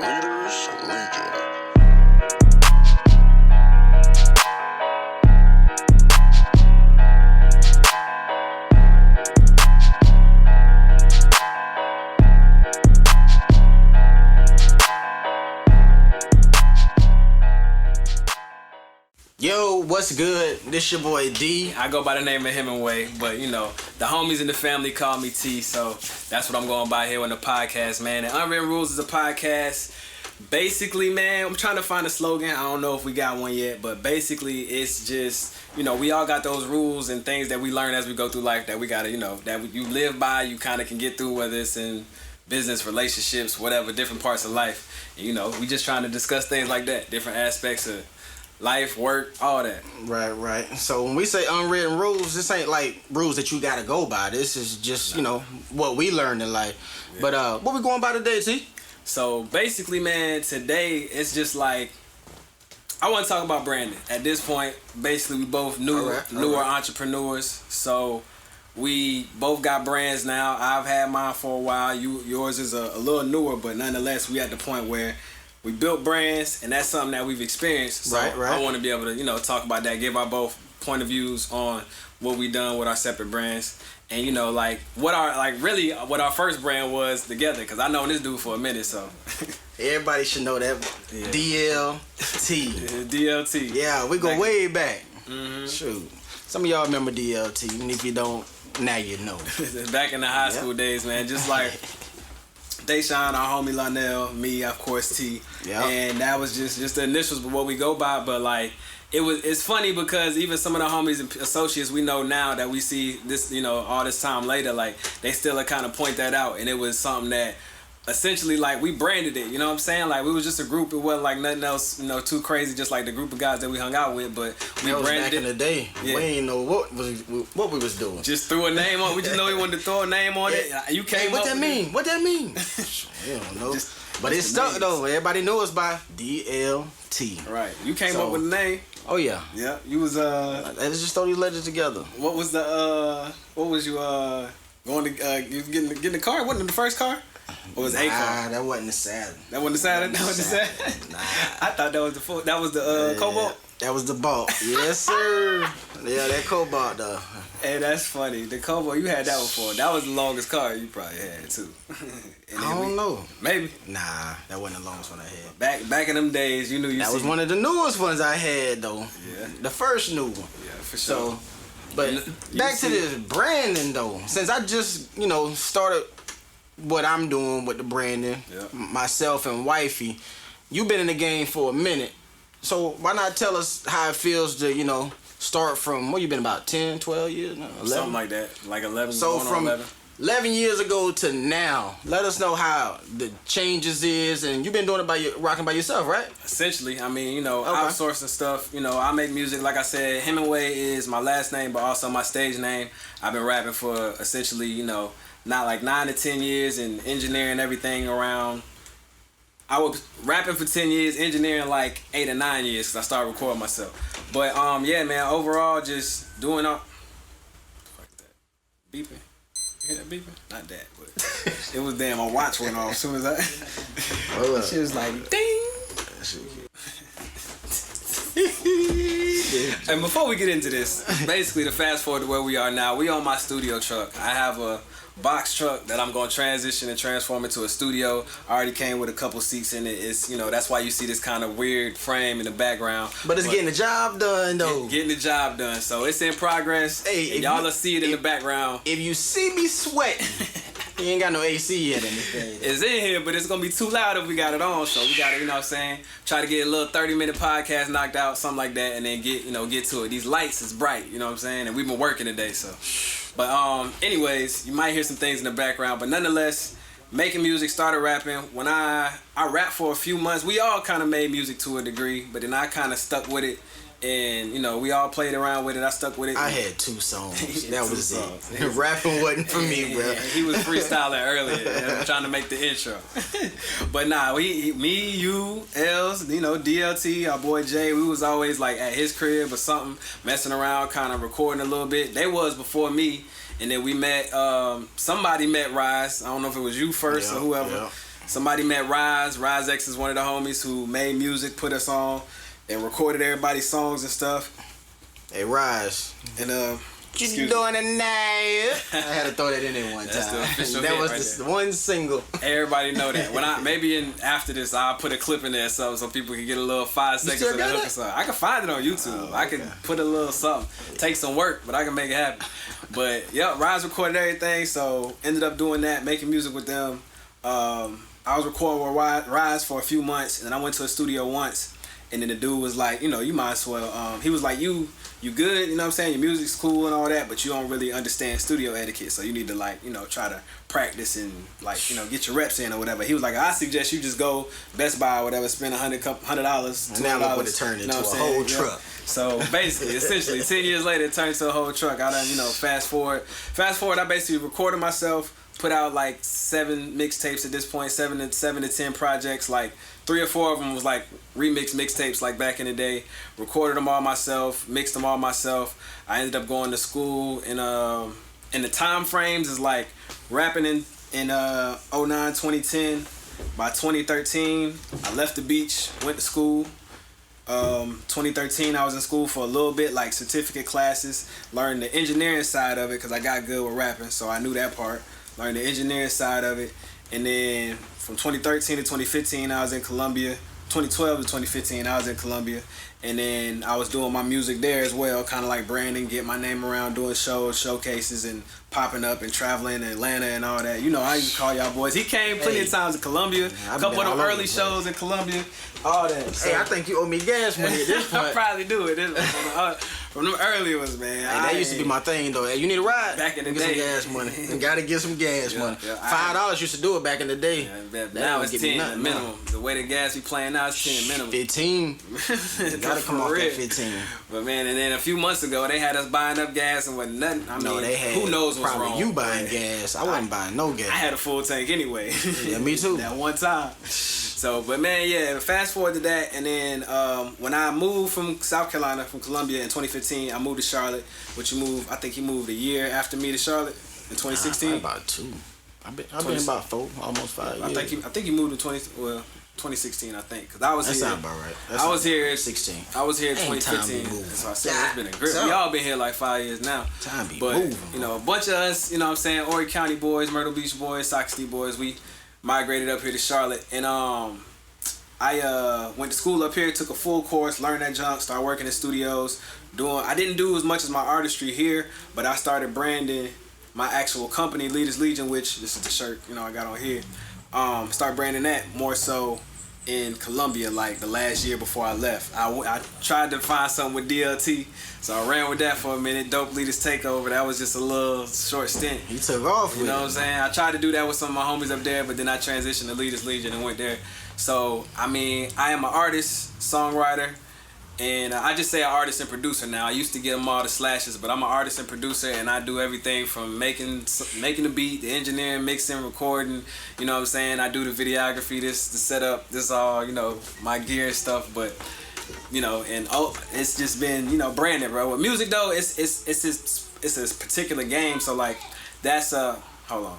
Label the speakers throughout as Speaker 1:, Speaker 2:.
Speaker 1: Leaders Legion.
Speaker 2: Yo, what's good? This your boy D.
Speaker 3: I go by the name of Hemingway, but you know, the homies in the family call me T, so that's what I'm going by here on the podcast, man. And Unwritten Rules is a podcast. Basically, man, I'm trying to find a slogan. I don't know if we got one yet, but basically it's just, you know, we all got those rules and things that we learn as we go through life that we gotta, you know, that you live by, you kind of can get through, whether it's in business, relationships, whatever, different parts of life. And, you know, we just trying to discuss things like that, different aspects of life, work, all that.
Speaker 2: Right. So when we say unwritten rules, this ain't like rules that you gotta go by. This is just, you know, what we learned in life. Yeah. But what we going by today, T?
Speaker 3: So basically, man, today it's just like, I want to talk about branding. At this point, basically we both newer entrepreneurs. So we both got brands now. I've had mine for a while. Yours is a little newer, but nonetheless, we at the point where we built brands, and that's something that we've experienced. So
Speaker 2: right.
Speaker 3: I want to be able to, you know, talk about that, give our both point of views on what we done with our separate brands, and you know, like what our first brand was together. Because I known this dude for a minute, so
Speaker 2: everybody should know that.
Speaker 3: Yeah.
Speaker 2: DLT.
Speaker 3: DLT.
Speaker 2: Yeah, we go way back.
Speaker 3: Mm-hmm.
Speaker 2: Shoot, some of y'all remember DLT, even if you don't, now you know.
Speaker 3: Back in the high school days, man, just like Deshaun, our homie Lionel, me, of course, T.
Speaker 2: Yep.
Speaker 3: And that was just the initials of what we go by. But like, it's funny because even some of the homies and associates we know now that we see this, you know, all this time later, like they still kind of point that out. And it was something that essentially, like, we branded it, you know what I'm saying? Like, we was just a group. It wasn't like nothing else, you know, too crazy, just like the group of guys that we hung out with. But we
Speaker 2: that was
Speaker 3: branded
Speaker 2: back
Speaker 3: it.
Speaker 2: in the day.
Speaker 3: Yeah.
Speaker 2: We didn't know what we was doing.
Speaker 3: Just threw a name on. We just know we wanted to throw a name on it. You came
Speaker 2: what
Speaker 3: up
Speaker 2: that
Speaker 3: with
Speaker 2: mean?
Speaker 3: it.
Speaker 2: What that mean? I don't know. But it's stuck though. Everybody knew us by DLT.
Speaker 3: Right. You came up with a name.
Speaker 2: Oh yeah.
Speaker 3: Yeah. You was
Speaker 2: let's just throw these legends together.
Speaker 3: What was what was you going to you getting the car? Wasn't it the first car? Or was a car?
Speaker 2: That wasn't the Saturn.
Speaker 3: That wasn't the Saturn? That was the Saturn? Nah. I thought that was the Cobalt?
Speaker 2: That was the Bolt. Yes, sir. Yeah, that Cobalt though.
Speaker 3: Hey, that's funny. The Cobalt, you had that one for. That was the longest car you probably had too.
Speaker 2: I don't know.
Speaker 3: Maybe.
Speaker 2: Nah, that wasn't the longest one I had.
Speaker 3: Back in them days, you knew
Speaker 2: That was one of the newest ones I had though.
Speaker 3: Yeah.
Speaker 2: The first new one.
Speaker 3: Yeah, for sure.
Speaker 2: So, but back to this branding though. Since I just, you know, started what I'm doing with the branding, myself and wifey, you've been in the game for a minute. So why not tell us how it feels to, you know, start from, what you been, about 10, 12 years now? 11?
Speaker 3: Something like that. Like 11,
Speaker 2: so
Speaker 3: going
Speaker 2: from
Speaker 3: on 11.
Speaker 2: 11 years ago to now, let us know how the changes is, and you've been doing it rocking by yourself, right?
Speaker 3: Essentially, I mean, you know, outsourcing stuff. You know, I make music, like I said, Hemingway is my last name, but also my stage name. I've been rapping for essentially, you know, not like 9 to 10 years and engineering everything around. I was rapping for 10 years, engineering like 8 or 9 years because I started recording myself. But yeah, man, overall just doing all. Fuck that. Beeping. You hear that beeping? Not that, but it was damn. My watch went off as soon as I. She was like, ding. And before we get into this, basically to fast forward to where we are now, we on my studio truck. I have a box truck that I'm going to transition and transform into a studio. I already came with a couple seats in it. It's, you know, that's why you see this kind of weird frame in the background.
Speaker 2: But it's getting the job done though.
Speaker 3: Getting the job done. So it's in progress. Hey, y'all will see it in the background.
Speaker 2: If you see me sweating, you ain't got no AC yet in this thing.
Speaker 3: It's in here, but it's going to be too loud if we got it on. So we got to, you know what I'm saying, try to get a little 30-minute podcast knocked out, something like that, and then get to it. These lights is bright, you know what I'm saying? And we've been working today, so. But anyways, you might hear some things in the background, but nonetheless, making music, started rapping. When I rapped for a few months, we all kind of made music to a degree, but then I kind of stuck with it. And, you know, we all played around with it. I stuck with it.
Speaker 2: I had 2 songs. That was it. Rapping wasn't for me, bro.
Speaker 3: He was freestyling earlier, trying to make the intro. But nah, me, you, Els, you know, DLT, our boy Jay, we was always like at his crib or something, messing around, kind of recording a little bit. They was before me. And then we met, somebody met Rise. I don't know if it was you first or whoever. somebody met Rise. Rise X is one of the homies who made music, put us on, and recorded everybody's songs and stuff.
Speaker 2: Hey, Rise.
Speaker 3: And
Speaker 2: what you doing tonight? I had to throw that in there one
Speaker 3: That's
Speaker 2: time.
Speaker 3: the official
Speaker 2: That
Speaker 3: hit
Speaker 2: was
Speaker 3: right
Speaker 2: the
Speaker 3: there.
Speaker 2: one single.
Speaker 3: Everybody know that. When after this, I'll put a clip in there so people can get a little 5 seconds
Speaker 2: still
Speaker 3: of that
Speaker 2: got
Speaker 3: hook
Speaker 2: it?
Speaker 3: or something. I can find it on YouTube.
Speaker 2: Oh,
Speaker 3: I can put a little something. Take some work, but I can make it happen. But yeah, Rise recorded everything, so ended up doing that, making music with them. I was recording with Rise for a few months, and then I went to a studio once, and then the dude was like, you might as well. He was like, you good, you know what I'm saying? Your music's cool and all that, but you don't really understand studio etiquette, so you need to try to practice and get your reps in or whatever. He was like, I suggest you just go Best Buy or whatever, spend $100, $200.
Speaker 2: And now look what it turned into, a whole truck.
Speaker 3: So basically, essentially, 10 years later, it turned into a whole truck. I done, fast forward, I basically recorded myself, put out like 7 mixtapes at this point, 7 to 10 projects. Like 3 or 4 of them was like remix mixtapes, like back in the day. Recorded them all myself, mixed them all myself. I ended up going to school, and in the time frames is like rapping in 09, 2010. By 2013, I left the beach, went to school. 2013, I was in school for a little bit, like certificate classes. Learned the engineering side of it because I got good with rapping, so I knew that part. Learned the engineering side of it, and then from 2013 to 2015, I was in Columbia. 2012 to 2015, I was in Columbia, and then I was doing my music there as well, kind of like branding, get my name around, doing shows, showcases, and popping up and traveling to Atlanta and all that. I used to call y'all boys. He came plenty of times to Columbia, a couple of them early shows in Columbia, all that. So,
Speaker 2: hey, I think you owe me gas money at this point.
Speaker 3: I probably do it. From them early ones, man.
Speaker 2: Hey, that used to be my thing though. Hey, you need a ride?
Speaker 3: Back in the
Speaker 2: get
Speaker 3: day.
Speaker 2: some gas money. You gotta get some gas money. $5 used to do it back in the day.
Speaker 3: Yeah, now it's 10 minimum. The way the gas be playing now, it's 10 minimum.
Speaker 2: 15. You gotta come off that 15.
Speaker 3: But man, and then a few months ago, they had us buying up gas and wasn't nothing. I mean,
Speaker 2: they had
Speaker 3: who knows what's
Speaker 2: probably
Speaker 3: wrong?
Speaker 2: You buying gas. I wasn't buying no gas.
Speaker 3: I had a full tank anyway.
Speaker 2: Yeah, me too.
Speaker 3: That one time. So, but man, yeah, fast forward to that, and then when I moved from South Carolina, from Columbia in 2015, I moved to Charlotte, I think he moved a year after me to Charlotte in 2016.
Speaker 2: About 2. I've been about 4, almost 5 years.
Speaker 3: I think he moved in 2016, I think, because I was
Speaker 2: that
Speaker 3: here.
Speaker 2: That sounds about right.
Speaker 3: I was here
Speaker 2: 16.
Speaker 3: I was here in
Speaker 2: Ain't
Speaker 3: 2015. So I said it's been a grip. We all been here like 5 years now.
Speaker 2: Time be
Speaker 3: but
Speaker 2: moving.
Speaker 3: A bunch of us, you know what I'm saying, Horry County boys, Myrtle Beach boys, Sock City boys, we migrated up here to Charlotte, and I went to school up here, took a full course, learned that junk, started working in studios. I didn't do as much as my artistry here, but I started branding my actual company, Leaders Legion, which this is the shirt I got on here. Start branding that more so in Columbia, like the last year before I left. I tried to find something with DLT, so I ran with that for a minute. Dope Leaders Takeover, that was just a little short stint.
Speaker 2: He took off with
Speaker 3: You know what I'm saying? I tried to do that with some of my homies up there, but then I transitioned to Leaders Legion and went there. So, I mean, I am an artist, songwriter, and I just say an artist and producer now. I used to get them all the slashes, but I'm an artist and producer, and I do everything from making the beat, the engineering, mixing, recording, you know what I'm saying? I do the videography, the setup, this all, my gear and stuff, but, and it's just been, branding, bro. With music, though, it's a particular game, so, like, that's hold on.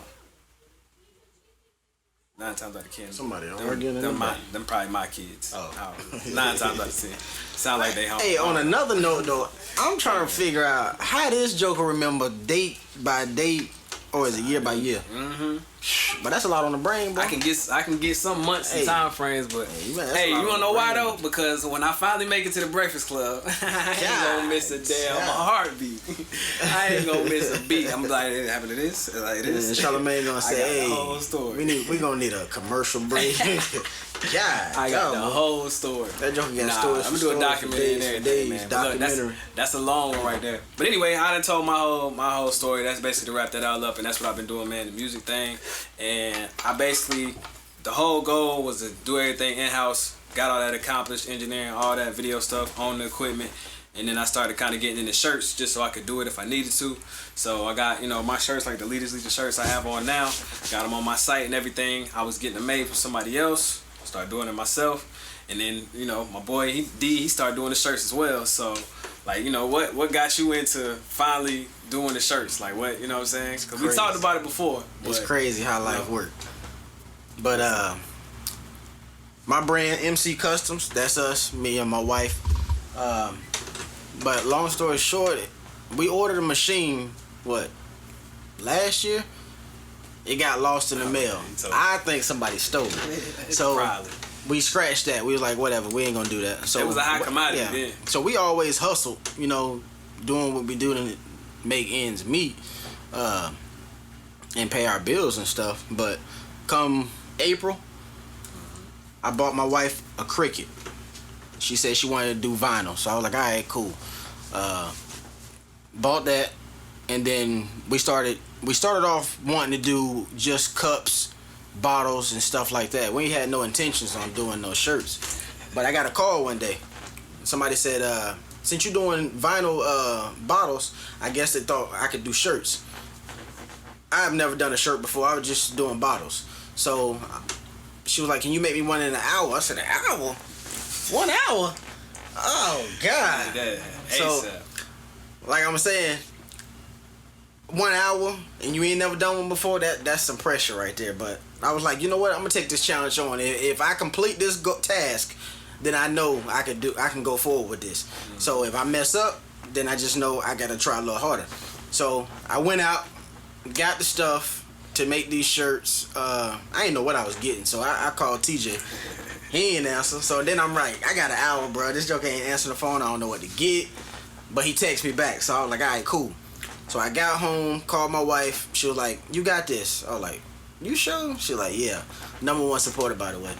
Speaker 3: 9 times out of 10.
Speaker 2: Somebody arguing in
Speaker 3: them probably my kids.
Speaker 2: Oh.
Speaker 3: 9 times out of 10. Sound like they home.
Speaker 2: Hey, on another note though, I'm trying to figure out how this Joker remember date by date, or is it year by year?
Speaker 3: Mm-hmm.
Speaker 2: But that's a lot on the brain, bro.
Speaker 3: I can get some months and time frames, but
Speaker 2: hey,
Speaker 3: you wanna know why though? Because when I finally make it to the Breakfast Club, I ain't gonna miss a damn heartbeat. I ain't gonna miss a beat. I'm like, it happened to this, like this.
Speaker 2: And Charlamagne gonna say,
Speaker 3: hey, the whole story.
Speaker 2: We gonna need a commercial break.
Speaker 3: I got the whole story.
Speaker 2: That Joker got stories.
Speaker 3: I'm gonna do a documentary and everything, man. Look, that's a long one right there. But anyway, I done told my whole story. That's basically to wrap that all up, and that's what I've been doing, man. The music thing, and I basically, the whole goal was to do everything in house. Got all that accomplished, engineering, all that video stuff, own the equipment. And then I started kind of getting into shirts just so I could do it if I needed to. So I got, my shirts, like the Leaders Legion shirts I have on now. Got them on my site and everything. I was getting them made for somebody else. Started doing it myself. And then, my boy, he started doing the shirts as well. So, like, what got you into finally doing the shirts? Like, what, you know what I'm saying? Because we talked about it before.
Speaker 2: It's crazy how life works. But my brand MC Customs, that's us, me and my wife. But long story short, we ordered a machine last year. It got lost in the mail. I think somebody stole it. So
Speaker 3: Probably.
Speaker 2: we scratched that. We was like, whatever, we ain't gonna do that. So
Speaker 3: it was a high commodity then.
Speaker 2: So we always hustled, doing what we do to make ends meet, and pay our bills and stuff. But come April, I bought my wife a Cricut. She said she wanted to do vinyl, so I was like, all right, cool. Bought that, and then we started off wanting to do just cups, bottles, and stuff like that. We had no intentions on doing no shirts. But I got a call one day. Somebody said, since you're doing vinyl bottles, I guess they thought I could do shirts. I've never done a shirt before. I was just doing bottles. So she was like, can you make me one in an hour? I said, an hour? 1 hour? Oh, God. So, like I'm saying, 1 hour and you ain't never done one before, that's some pressure right there. But I was like, you know what? I'm gonna take this challenge on. If I complete this task, then I know I can go forward with this. So if I mess up, then I just know I gotta try a little harder. So I went out, got the stuff to make these shirts. I didn't know what I was getting, so I called TJ. He ain't answer. So then I'm like, I got an hour, bro. This joke ain't answering the phone. I don't know what to get. But he texted me back, so I was like, all right, cool. So I got home, called my wife. She was like, you got this. I was like, you sure? She was like, yeah. #1 supporter, by the way.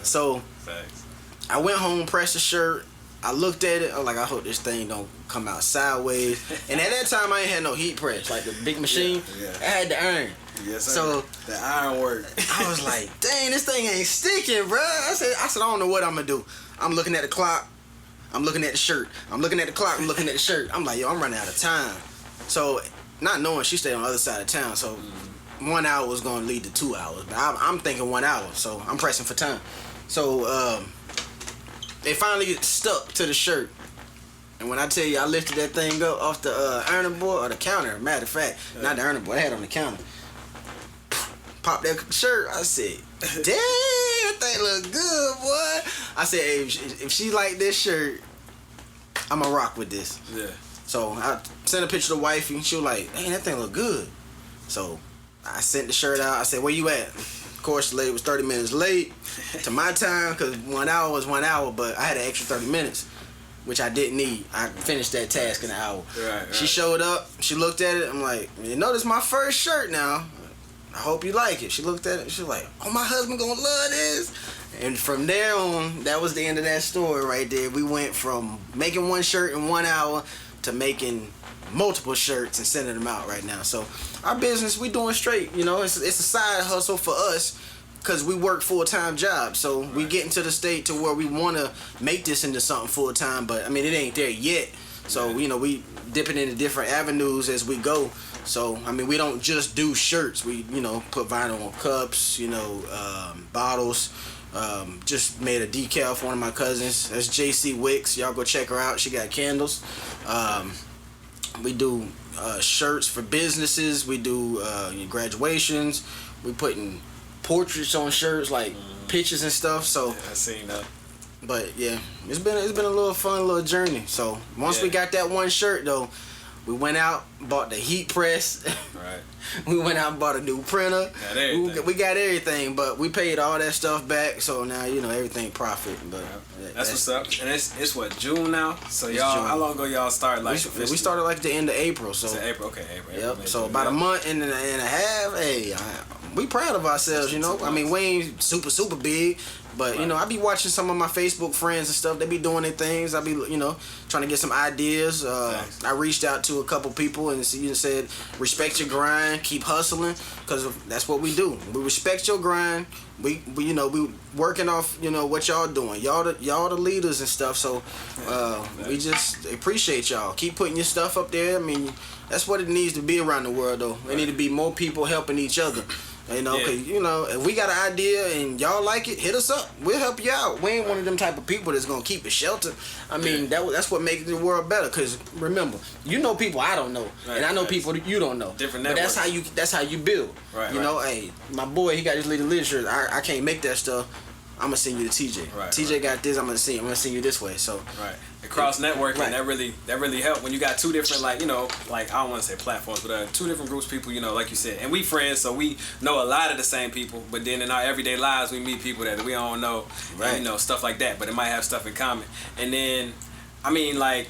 Speaker 2: So
Speaker 3: Thanks.
Speaker 2: I went home, pressed the shirt. I looked at it. I was like, I hope this thing don't come out sideways. And at that time, I ain't had no heat press, like the big machine.
Speaker 3: Yeah.
Speaker 2: I had the iron.
Speaker 3: Yes, sir.
Speaker 2: So
Speaker 3: the iron work.
Speaker 2: I was like, dang, this thing ain't sticking, bro. I said, I don't know what I'm gonna do. I'm looking at the clock. I'm looking at the shirt. I'm looking at the clock. I'm looking at the shirt. I'm like, yo, I'm running out of time. So, not knowing she stayed on the other side of town, so 1 hour was gonna lead to 2 hours. But I'm thinking 1 hour, so I'm pressing for time. So, they finally stuck to the shirt. And when I tell you I lifted that thing up off the ironing board or the counter, matter of fact, not the ironing board, I had it on the counter. Popped that shirt, I said, dang, that thing look good, boy. I said, hey, if she like this shirt, I'ma rock with this.
Speaker 3: Yeah.
Speaker 2: So I sent a picture to wifey. She was like, dang, that thing look good. So I sent the shirt out. I said, where you at? Of course, the lady was 30 minutes late to my time because 1 hour was 1 hour, but I had an extra 30 minutes, which I didn't need. I finished that task in an hour.
Speaker 3: Right.
Speaker 2: She showed up. She looked at it. I'm like, you know, this is my first shirt now. I hope you like it. She looked at it. She was like, oh, my husband gonna love this. And from there on, that was the end of that story right there. We went from making one shirt in 1 hour to making multiple shirts and sending them out right now. So our business, we doing straight. You know, it's a side hustle for us because we work full-time jobs. So we getting to the state to where we want to make this into something full-time. But, I mean, it ain't there yet. So, you know, we dipping into different avenues as we go. So, I mean, we don't just do shirts. We, you know, put vinyl on cups, you know, bottles. Just made a decal for one of my cousins. That's JC Wicks. Y'all go check her out. She got candles. We do shirts for businesses. We do graduations. We putting portraits on shirts, like pictures and stuff. So
Speaker 3: I seen that.
Speaker 2: But yeah, it's been a little fun little journey. So once we got that one shirt though, we went out, bought the heat press.
Speaker 3: Right.
Speaker 2: We went out and bought a new printer.
Speaker 3: Got everything.
Speaker 2: We got everything, but we paid all that stuff back. So now, you know, everything profit. But
Speaker 3: that's what's up. And it's what, June now? So y'all,
Speaker 2: June.
Speaker 3: How long ago y'all started? Like
Speaker 2: we started like the end of April. So
Speaker 3: it's April. Okay, April.
Speaker 2: Yep. So about a month and a half. Hey, we proud of ourselves. You know, I mean, we ain't super big. But, you know, I be watching some of my Facebook friends and stuff. They be doing their things. I be, you know, trying to get some ideas. I reached out to a couple people and said, respect your grind, keep hustling, because that's what we do. We respect your grind. We you know, we working off, you know, what y'all doing. Y'all the leaders and stuff. So we just appreciate y'all. Keep putting your stuff up there. I mean, that's what it needs to be around the world, though. There need to be more people helping each other. You know, cause, you know, if we got an idea and y'all like it, hit us up. up. We'll help you out. We ain't one of them type of people that's gonna keep a shelter. I mean, that's what makes the world better. Cause remember, you know people I don't know, and I know people you don't know.
Speaker 3: Different
Speaker 2: but
Speaker 3: networks.
Speaker 2: that's how you build.
Speaker 3: Right.
Speaker 2: You know, hey, my boy, he got this little shirt. I can't make that stuff. I'm gonna send you to TJ.
Speaker 3: Right,
Speaker 2: TJ got this. I'm gonna send you this way. So
Speaker 3: cross networking, that really helped when you got two different, like, you know, like, I don't want to say platforms, but two different groups of people, you know, like you said, and we friends, so we know a lot of the same people, but then in our everyday lives we meet people that we don't know, and, you know, stuff like that, but it might have stuff in common. And then I mean, like,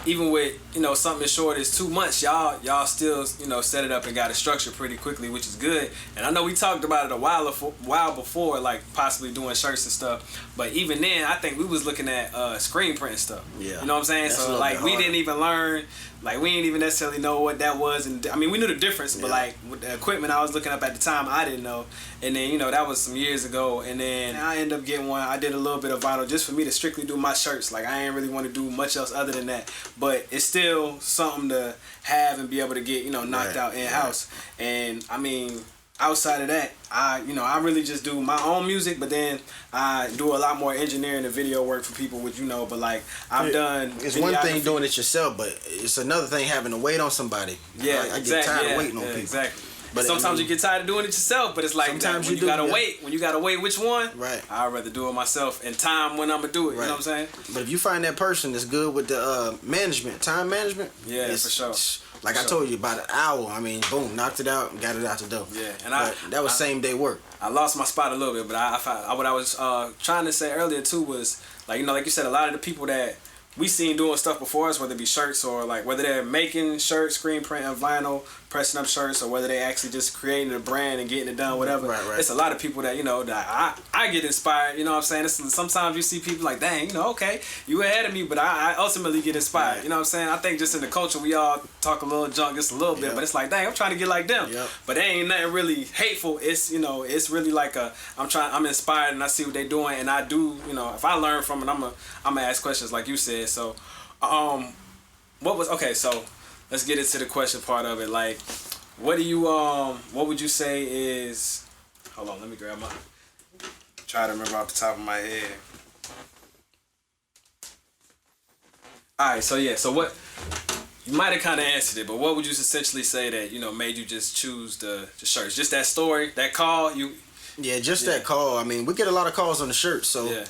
Speaker 3: even with, you know, something as short as 2 months, y'all still, you know, set it up and got it structured pretty quickly, which is good. And I know we talked about it a while before, like possibly doing shirts and stuff. But even then, I think we was looking at screen print stuff.
Speaker 2: Yeah.
Speaker 3: You know what I'm saying?
Speaker 2: That's
Speaker 3: so like we didn't even learn, like we didn't even necessarily know what that was. And I mean, we knew the difference, but like with the equipment I was looking up at the time, I didn't know. And then, you know, that was some years ago. And then I ended up getting one. I did a little bit of vinyl just for me to strictly do my shirts. Like, I ain't really want to do much else other than that. But it's still something to have and be able to get, you know, knocked out in-house. And I mean, outside of that, I really just do my own music, but then I do a lot more engineering and video work for people, which, you know, but like I've done.
Speaker 2: It's one thing doing it yourself, but it's another thing having to wait on somebody.
Speaker 3: Yeah,
Speaker 2: I get tired of waiting on people.
Speaker 3: Exactly. But sometimes you get tired of doing it yourself, but it's like
Speaker 2: sometimes
Speaker 3: when you gotta wait. When you gotta wait, which one?
Speaker 2: Right.
Speaker 3: I'd rather do it myself and time when I'm gonna do it. Right. You know what I'm saying?
Speaker 2: But if you find that person that's good with the time management,
Speaker 3: yeah, for sure.
Speaker 2: Like I told you, about an hour. I mean, boom, knocked it out and got it out the door.
Speaker 3: Yeah, and
Speaker 2: that was same day work.
Speaker 3: I lost my spot a little bit, but I found what I was trying to say earlier too was, like, you know, like you said, a lot of the people that we seen doing stuff before us, whether it be shirts or like whether they're making shirts, screen print and vinyl, pressing up shirts, or whether they actually just creating a brand and getting it done, whatever.
Speaker 2: Right.
Speaker 3: It's a lot of people that, you know, that I get inspired. You know what I'm saying? Sometimes you see people like, dang, you know, okay, you ahead of me, but I ultimately get inspired. Right. You know what I'm saying? I think just in the culture we all talk a little junk just a little bit, but it's like, dang, I'm trying to get like them.
Speaker 2: Yep.
Speaker 3: But they ain't nothing really hateful. It's, you know, it's really like I'm inspired and I see what they doing, and I do, you know, if I learn from it, I'm gonna ask questions like you said. So so let's get into the question part of it. Like, what would you say is, hold on, let me grab my, try to remember off the top of my head. Alright, so what, you might have kind of answered it, but what would you essentially say that, you know, made you just choose the shirts? Just that story, that call?
Speaker 2: That call. I mean, we get a lot of calls on the shirts, so.
Speaker 3: Yeah.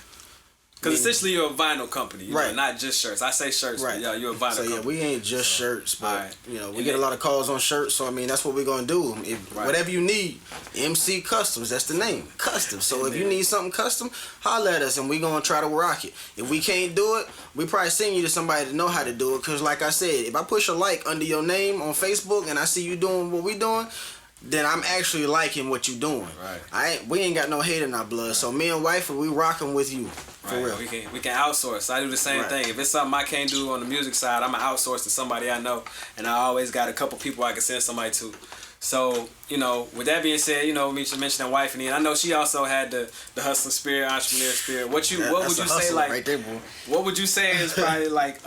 Speaker 3: Because essentially you're a vinyl company, you
Speaker 2: right?
Speaker 3: know, not just shirts. I say shirts,
Speaker 2: right?
Speaker 3: But you're a vinyl company.
Speaker 2: So we ain't just shirts, but
Speaker 3: right.
Speaker 2: You know, we get a lot of calls on shirts. So I mean, that's what we're gonna do. Whatever you need, MC Customs. That's the name, custom. So if you need something custom, holler at us, and we gonna try to rock it. If we can't do it, we probably send you to somebody to know how to do it. Cause like I said, if I push a like under your name on Facebook and I see you doing what we doing, then I'm actually liking what you doing.
Speaker 3: Right.
Speaker 2: We ain't got no hate in our blood. Right. So me and wife, we rocking with you. For real.
Speaker 3: We can outsource. I do the same thing. If it's something I can't do on the music side, I'm gonna outsource to somebody I know, and I always got a couple people I can send somebody to. So, you know, with that being said, you know, me mentioning wife, and I know she also had the hustling spirit, entrepreneur spirit. What would you say, like,
Speaker 2: right there, boy.
Speaker 3: What would you say is probably like,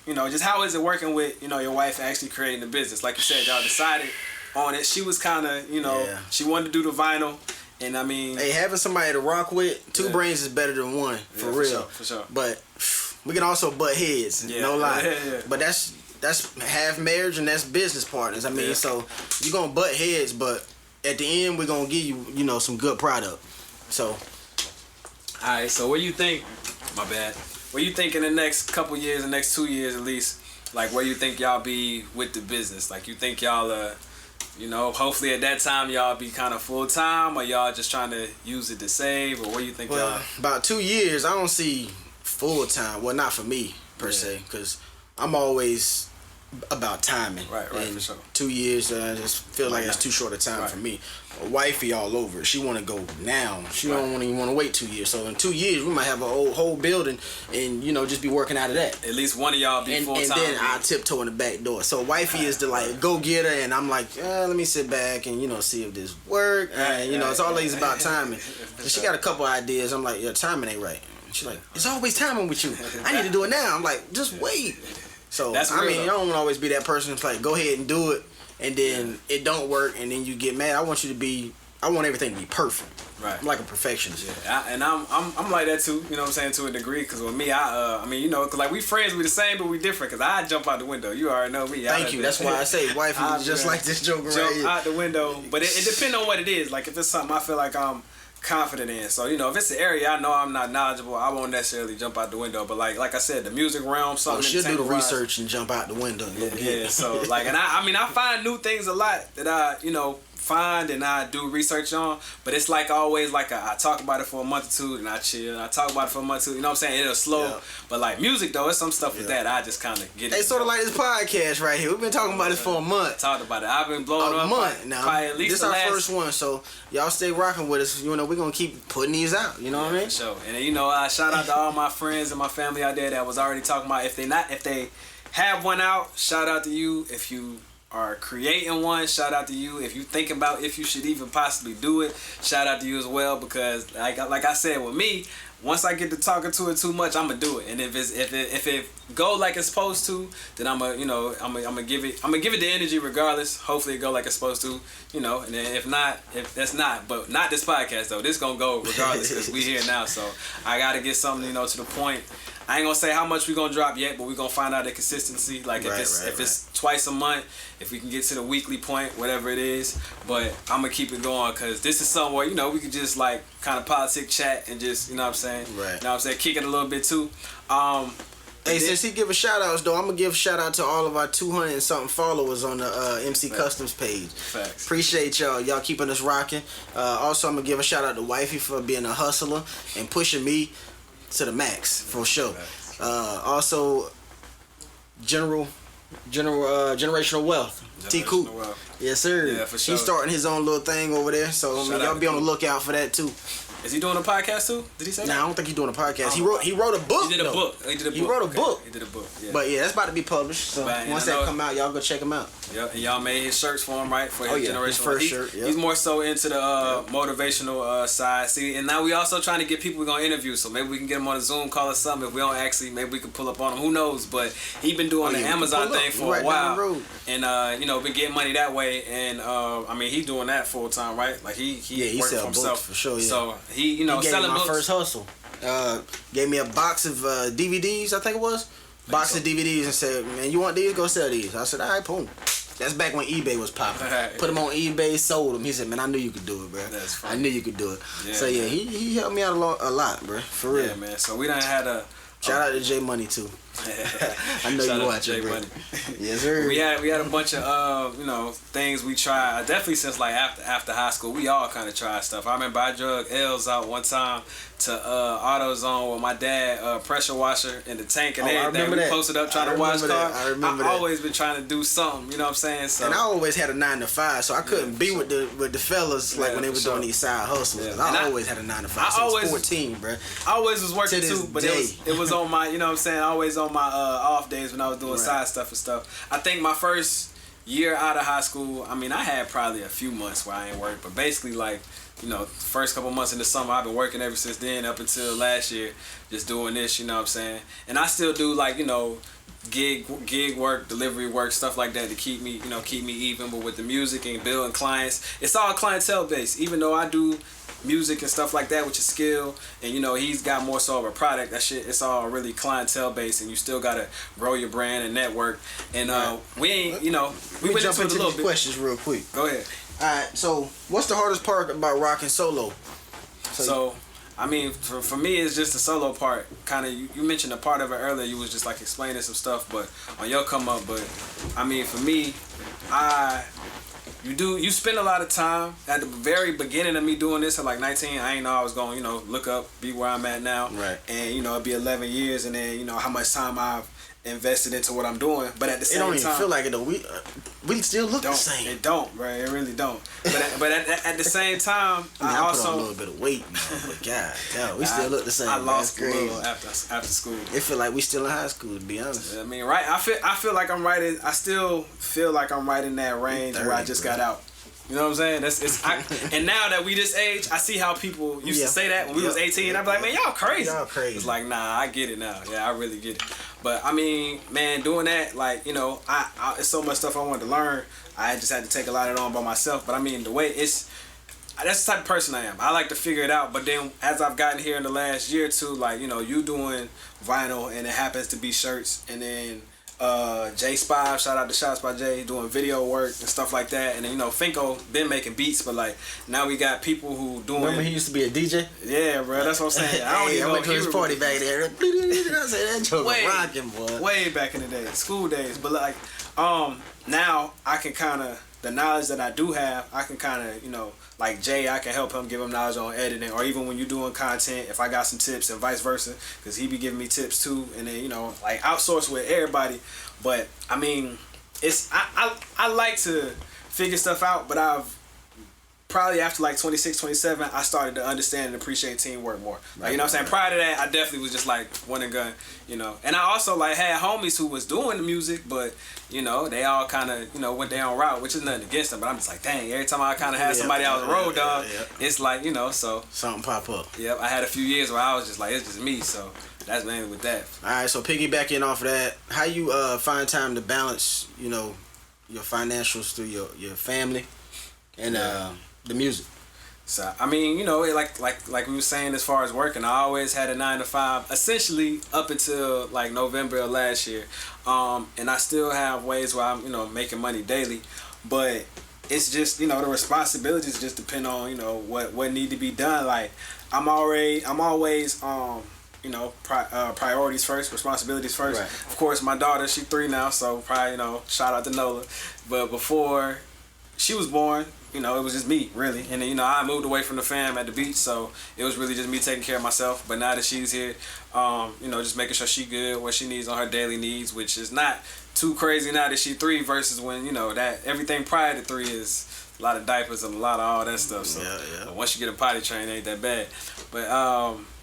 Speaker 3: you know, just how is it working with, you know, your wife actually creating the business? Like you said, y'all decided on it. She was kind of, you know, she wanted to do the vinyl, and I mean,
Speaker 2: hey, having somebody to rock with, two brains is better than one, for real.
Speaker 3: For sure.
Speaker 2: But we can also butt heads, no lie.
Speaker 3: Yeah.
Speaker 2: But that's half marriage and that's business partners. I mean, so you're gonna butt heads, but at the end we're gonna give you, you know, some good product. So,
Speaker 3: all right. So, what you think? My bad. What you think in the next couple years, the next 2 years at least? Like, where you think y'all be with the business? Like, you think y'all you know, hopefully at that time y'all be kind of full time, or y'all just trying to use it to save, or what do you think y'all?
Speaker 2: About 2 years, I don't see full time. Well, not for me per se, because I'm always about timing.
Speaker 3: Right, for sure.
Speaker 2: 2 years, I just feel like it's too short a time for me. A wifey all over. She want to go now. She don't even want to wait 2 years. So in 2 years, we might have a whole building, and you know, just be working out of that.
Speaker 3: At least one of y'all be full time.
Speaker 2: And then I tiptoe in the back door. So wifey is the like go getter, and I'm like, let me sit back and, you know, see if this work. You know, it's always about timing. So she got a couple ideas. I'm like, your timing ain't right. She's like, it's always timing with you. I need to do it now. I'm like, just wait. So I mean, you don't want to always be that person that's like, go ahead and do it, and then it don't work, and then you get mad. I want everything to be perfect.
Speaker 3: Right.
Speaker 2: I'm like a perfectionist.
Speaker 3: Yeah, I'm like that too. You know what I'm saying, to a degree. Because with me, I mean, you know, cause like we friends, we the same, but we different. Because I jump out the window. You already know me.
Speaker 2: Thank you. That's why I say, wifey, just like this joker right here.
Speaker 3: Jump out the window, but it depends on what it is. Like if it's something I feel like I'm confident in. So you know, if it's an area I know I'm not knowledgeable, I won't necessarily jump out the window. But like I said, the music realm, something.
Speaker 2: She'll do the research and jump out the window.
Speaker 3: Yeah. So like, and I mean, I find new things a lot that I, you know, find and I do research on, but it's like always like I talk about it for a month or two and I chill and I talk about it for a month or two, you know what I'm saying, it'll slow, but like music though, it's some stuff with that I just kind of get it.
Speaker 2: It's sort of like this podcast right here. We've been talking about this for a month.
Speaker 3: Talked about it. I've been blowing up
Speaker 2: a month now.
Speaker 3: Probably at least
Speaker 2: this our first one, so y'all stay rocking with us. You know, we're gonna keep putting these out, you know what I mean?
Speaker 3: For sure. And you know, shout out to all my friends and my family out there that was already talking about, if they have one out, shout out to you. If you are creating one, shout out to you. If you think about if you should even possibly do it, shout out to you as well. Because like I said, with me, once I get to talking to it too much, I'm gonna do it. And if it go like it's supposed to, then I'm gonna give it the energy regardless. Hopefully it go like it's supposed to, you know. And then if that's not, but not this podcast though. This gonna go regardless because we here now. So I gotta get something, you know, to the point. I ain't gonna say how much we gonna drop yet, but we gonna find out the consistency. Like if it's twice a month, if we can get to the weekly point, whatever it is. But I'm gonna keep it going because this is somewhere, you know, we could just like kind of politic chat and just, you know what I'm saying?
Speaker 2: Right.
Speaker 3: You know what I'm saying? Kick it a little bit too.
Speaker 2: Hey, since he give a shout outs though, I'm gonna give a shout out to all of our 200 and something followers on the MC Customs page.
Speaker 3: Facts.
Speaker 2: Appreciate y'all keeping us rocking. Also, I'm gonna give a shout out to Wifey for being a hustler and pushing me to the max for sure. Also, generational wealth. T Coop. Yes sir.
Speaker 3: Yeah, for sure.
Speaker 2: He's starting his own little thing over there, so y'all be on the lookout for that too.
Speaker 3: Is he doing a podcast too? Did he say?
Speaker 2: Nah, I don't think he's doing a podcast. He wrote a book.
Speaker 3: He did a book.
Speaker 2: He wrote a book.
Speaker 3: He did a book. Yeah.
Speaker 2: But yeah, that's about to be published. So once that come out, y'all go check him out.
Speaker 3: Yep, and y'all made his shirts for him, right? For his generational.
Speaker 2: His first shirt. Yep.
Speaker 3: He's more so into the motivational side. See, and now we also trying to get people we're gonna interview. So maybe we can get him on a Zoom call or something. If we don't actually, maybe we can pull up on him. Who knows? But he been doing the Amazon thing for a while, and you know, been getting money that way. And I mean, he's doing that full time, right? Like he working for himself
Speaker 2: for sure. Yeah.
Speaker 3: So he, you know, selling
Speaker 2: my
Speaker 3: books.
Speaker 2: First hustle. Gave me a box of DVDs, I think it was. Box of DVDs and said, man, you want these? Go sell these. I said, all right, boom. That's back when eBay was popping. Put them on eBay, sold them. He said, man, I knew you could do it, bro.
Speaker 3: That's funny.
Speaker 2: I knew you could do it.
Speaker 3: Yeah,
Speaker 2: so yeah, he helped me out a lot, bro. For real.
Speaker 3: Yeah, man. So we done had a
Speaker 2: shout out to J Money too. I know you watching, bro. Yes, sir.
Speaker 3: We had a bunch of you know, things we tried. Definitely since like after high school, we all kind of tried stuff. I remember I drug L's out one time to AutoZone with my dad, pressure washer in the tank and everything. We posted up trying to wash cars.
Speaker 2: I remember that.
Speaker 3: Always been trying to do something. You know what I'm saying? So,
Speaker 2: and I always had a 9 to 5, so I couldn't be with the fellas like when they were doing these side hustles. Yeah. I always had a 9 to 5. I was 14, bro.
Speaker 3: I always was working too, but it was on my, you know what I'm saying, always on my off days when I was doing side stuff and stuff. I think my first year out of high school, I mean, I had probably a few months where I ain't worked, but basically like, you know, first couple months in the summer, I've been working ever since then up until last year, just doing this, you know what I'm saying? And I still do like, you know, gig work, delivery work, stuff like that to keep me even. But with the music and building clients, it's all clientele based. Even though I do music and stuff like that, which is skill, and you know, he's got more so of a product. That shit, it's all really clientele based, and you still gotta grow your brand and network. And we ain't, you know, we went
Speaker 2: jump
Speaker 3: into
Speaker 2: into
Speaker 3: a little
Speaker 2: these
Speaker 3: bit.
Speaker 2: questions real quick.
Speaker 3: Go ahead.
Speaker 2: All right, so what's the hardest part about rocking solo?
Speaker 3: So I mean, for me, it's just the solo part. Kind of, you mentioned a part of it earlier. You was just like explaining some stuff, but on your come up. But I mean, for me, you spend a lot of time at the very beginning of me doing this at like 19. I ain't know I was going, you know, look up, be where I'm at now.
Speaker 2: Right.
Speaker 3: And you know, it'd be 11 years, and then you know how much time I've invested into what I'm doing. But at the same time,
Speaker 2: it don't even feel like it though. We still look the same.
Speaker 3: It don't, bro. It really don't. But at the same time,
Speaker 2: I
Speaker 3: also
Speaker 2: put on a little bit of weight, man, but God, damn, we still look the same.
Speaker 3: I lost
Speaker 2: a
Speaker 3: little after school.
Speaker 2: It feel like we still in high school, to be honest.
Speaker 3: I mean, right? I feel like I'm right in. I still feel like I'm right in that range 30, where I just got out. You know what I'm saying? And now that we this age, I see how people used to say that when we was 18. I'd be like, man, y'all crazy.
Speaker 2: Y'all crazy.
Speaker 3: It's like, nah, I get it now. Yeah, I really get it. But I mean, man, doing that, like, you know, it's so much stuff I wanted to learn. I just had to take a lot of it on by myself. But I mean, the way that's the type of person I am. I like to figure it out, but then as I've gotten here in the last year or two, like, you know, you doing vinyl and it happens to be shirts, and then Jay Spy, shout out to Shots by Jay, doing video work and stuff like that, and then, you know, Finko been making beats, but like now we got people who doing.
Speaker 2: Remember he used to be a DJ?
Speaker 3: Yeah, bro, that's what I'm saying.
Speaker 2: I went to his party back there. I said that joke was rocking, boy.
Speaker 3: Way back in the day, school days, but like now I can kind of, the knowledge that I do have, I can kind of, you know, like Jay, I can help him, give him knowledge on editing, or even when you're doing content, if I got some tips and vice versa, because he be giving me tips too, and then, you know, like outsource with everybody. But I mean, it's I like to figure stuff out, but I've probably after like 26, 27, I started to understand and appreciate teamwork more. Like, you know what I'm saying? Prior to that, I definitely was just like one and gun, you know. And I also like had homies who was doing the music, but, you know, they all kind of, you know, went their own route, which is nothing against them. But I'm just like, dang, every time I kind of had somebody I was a road dog, it's like, you know, so.
Speaker 2: Something pop up.
Speaker 3: Yep, I had a few years where I was just like, it's just me, so that's mainly with that.
Speaker 2: All right, so piggybacking off of that, how you find time to balance, you know, your financials through your family and the music?
Speaker 3: So I mean, you know, like we were saying, as far as working, I always had a 9 to 5, essentially up until like November of last year, and I still have ways where I'm, you know, making money daily, but it's just, you know, the responsibilities just depend on, you know, what need to be done. Like I'm always you know, priorities first, responsibilities first.
Speaker 2: Right.
Speaker 3: Of course, my daughter, she's 3 now, so probably, you know, shout out to Nola, but before she was born, you know, it was just me, really. And then, you know, I moved away from the fam at the beach, so it was really just me taking care of myself. But now that she's here, you know, just making sure she good, what she needs on her daily needs, which is not too crazy now that she 3 versus when, you know, that everything prior to 3 is a lot of diapers and a lot of all that stuff. So But once you get a potty train, it ain't that bad. But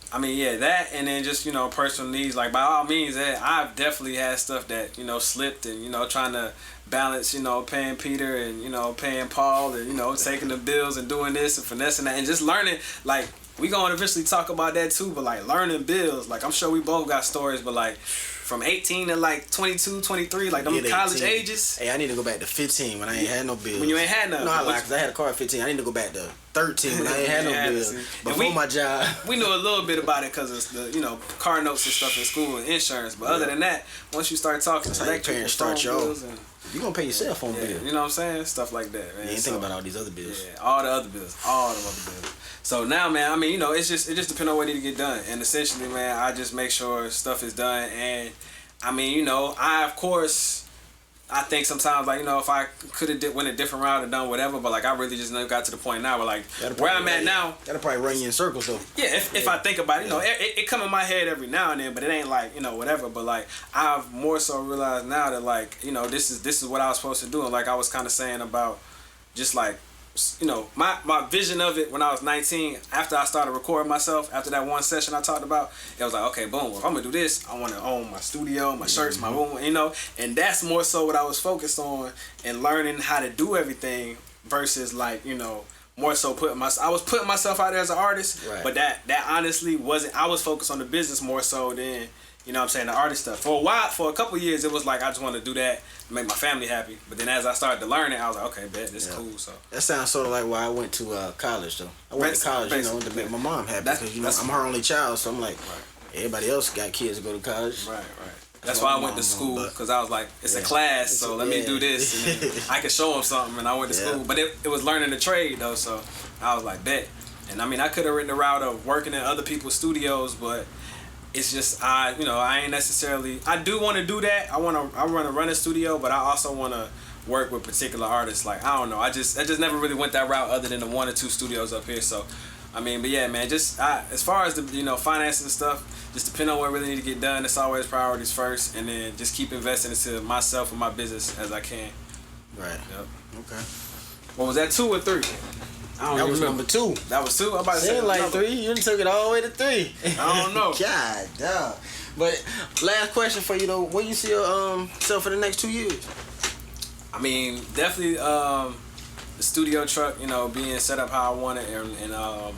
Speaker 3: I mean, yeah, that, and then just, you know, personal needs. Like, by all means, I've definitely had stuff that, you know, slipped, and, you know, trying to balance, you know, paying Peter and, you know, paying Paul, and, you know, taking the bills and doing this and finessing that, and just learning. Like, we gonna eventually talk about that too, but like learning bills, like I'm sure we both got stories, but like from 18 to like 22, 23, like them college
Speaker 2: 18.
Speaker 3: ages.
Speaker 2: Hey, I need to go back to 15 when I ain't had no bills.
Speaker 3: When you ain't had nothing.
Speaker 2: No, because I had a car at 15. I need to go back to 13 when I ain't had no bills. Before my job.
Speaker 3: We knew a little bit about it because of the, you know, car notes and stuff in school and insurance. But other than that, once you start talking to
Speaker 2: your parents start your own. You gonna pay your cell phone bill.
Speaker 3: You know what I'm saying? Stuff like that, man.
Speaker 2: You ain't think about all these other bills.
Speaker 3: Yeah, all the other bills. So now, man, I mean, you know, it just depends on what need to get done. And essentially, man, I just make sure stuff is done. And I mean, you know, I think sometimes, like, you know, if I could have went a different route and done whatever, but like I really just never got to the point now where like where I'm at now.
Speaker 2: That'll probably run you in circles though.
Speaker 3: Yeah, if I think about it, you know, it come in my head every now and then, but it ain't like, you know, whatever. But like I've more so realized now that like, you know, this is what I was supposed to do. And like I was kind of saying about just like, you know, my vision of it when I was 19, after I started recording myself, after that one session I talked about, it was like, okay, boom, if I'm gonna do this, I want to own my studio, my shirts, my room, you know, and that's more so what I was focused on, and learning how to do everything versus like, you know, more so I was putting myself out there as an artist, right. But that honestly wasn't, I was focused on the business more so than, you know what I'm saying, the artist stuff. For a while, for a couple years, it was like I just wanted to do that to make my family happy. But then as I started to learn it, I was like, okay, bet, this is cool. So
Speaker 2: that sounds sort of like why I went to college, though. I went to college, you know, to make my mom happy because, you know, I'm her only child, so I'm like, everybody else got kids to go to college.
Speaker 3: Right. That's why I went to school, because I was like, it's a class, so let me do this. And then I could show them something, and I went to school. But it was learning the trade, though, so I was like, bet. And I mean, I could have written the route of working in other people's studios, but it's just I ain't necessarily. I do want to do that. I want to run a studio, but I also want to work with particular artists. Like I don't know. I just never really went that route other than the 1 or 2 studios up here. So, I mean, but yeah, man. Just as far as the finances and stuff, just depend on what really need to get done. It's always priorities first, and then just keep investing into myself and my business as I can.
Speaker 2: Right.
Speaker 3: Yep.
Speaker 2: Okay.
Speaker 3: What was that, 2 or 3?
Speaker 2: That was number 2.
Speaker 3: That was 2? I'm about to say
Speaker 2: like 3. You took it all the way to 3.
Speaker 3: I don't know.
Speaker 2: God damn. But last question for you though, where you see yourself for the next 2 years?
Speaker 3: I mean, definitely the studio truck, you know, being set up how I want it, and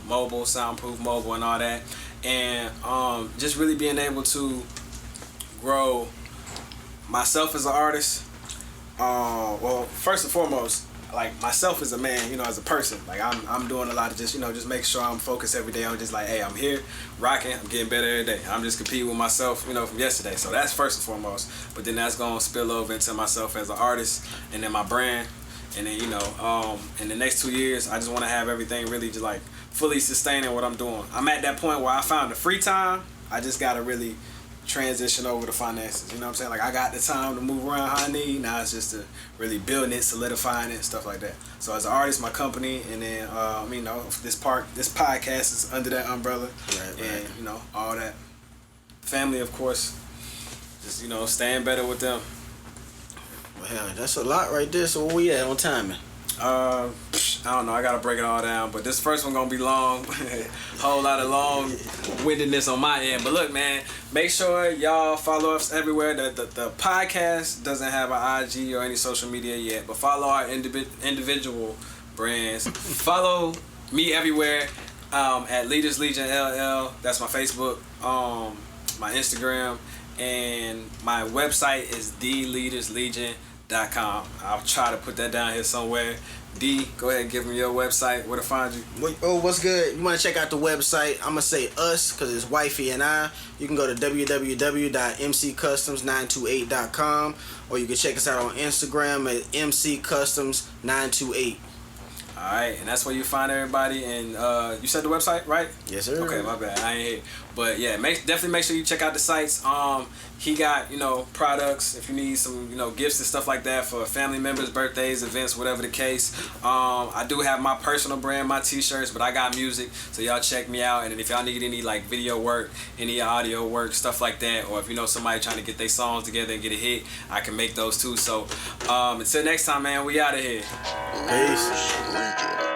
Speaker 3: mobile, soundproof mobile and all that. And just really being able to grow myself as an artist. Well, first and foremost, like myself as a man, you know, as a person. Like I'm doing a lot of just, you know, just make sure I'm focused every day. I'm just like, hey, I'm here, rocking, I'm getting better every day. I'm just competing with myself, you know, from yesterday. So that's first and foremost. But then that's gonna spill over into myself as an artist, and then my brand, and then, you know, in the next 2 years, I just want to have everything really just like fully sustaining what I'm doing. I'm at that point where I found the free time. I just gotta really transition over to finances. You know what I'm saying? Like, I got the time to move around how I need. Now it's just to really building it, solidifying it, stuff like that. So as an artist, my company, and then you know, this podcast is under that umbrella, and you know, all that. Family, of course. Just, you know, staying better with them.
Speaker 2: Well, hell, that's a lot right there. So where we at on timing?
Speaker 3: I don't know. I gotta break it all down, but this first one gonna be long. Whole lot of long-windedness on my end. But look, man, make sure y'all follow us everywhere. The podcast doesn't have an IG or any social media yet, but follow our individual brands. Follow me everywhere at Leaders Legion LL. That's my Facebook, my Instagram, and my website is theleaderslegion.com. I'll try to put that down here somewhere. D, go ahead and give them your website, where to find you.
Speaker 2: What's good? You want to check out the website? I'm going to say us because it's wifey and I. You can go to www.mccustoms928.com, or you can check us out on Instagram at mccustoms928.
Speaker 3: Alright, and that's where you find everybody. And you said the website, right?
Speaker 2: Yes, sir.
Speaker 3: Okay, my bad. I ain't here. But yeah, definitely make sure you check out the sites. He got, you know, products if you need some, you know, gifts and stuff like that for family members, birthdays, events, whatever the case. I do have my personal brand, my t-shirts, but I got music, so y'all check me out. And then if y'all need any like video work, any audio work, stuff like that, or if you know somebody trying to get their songs together and get a hit, I can make those too. So until next time, man, we out of here.
Speaker 2: Peace.
Speaker 1: Legion.